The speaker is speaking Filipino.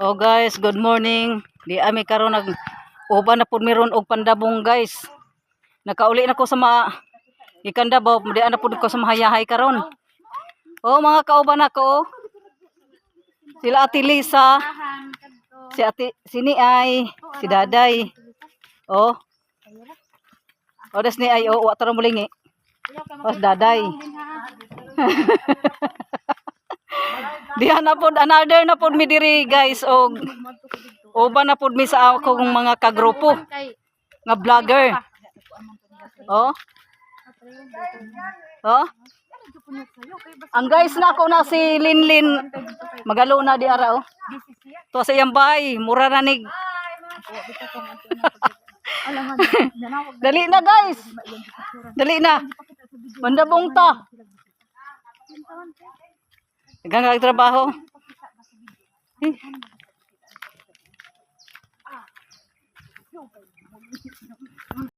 Oh guys, good morning. Di ami karon nag uban na pud meron og pandabong guys. Nakauli na ko sa ikandabaw, di na pud ko sa mahayahay karon. Oh mga kauban nako. Sila Ate Lisa, si Ate sini ay si Daday. Oh. Odas ni ay wa tara mulingi. Oh Daday. Diha na pod another na pod mi diri guys og uban na pod mi sa akong mga kagrupo nga vlogger. Oh. Oh. Ang guys na ako na si Linlin magalo na di ara oh. To sa iyang bahay, mura na nig. Dali na guys. Dali na. Mandabong ta. Hanggang trabaho.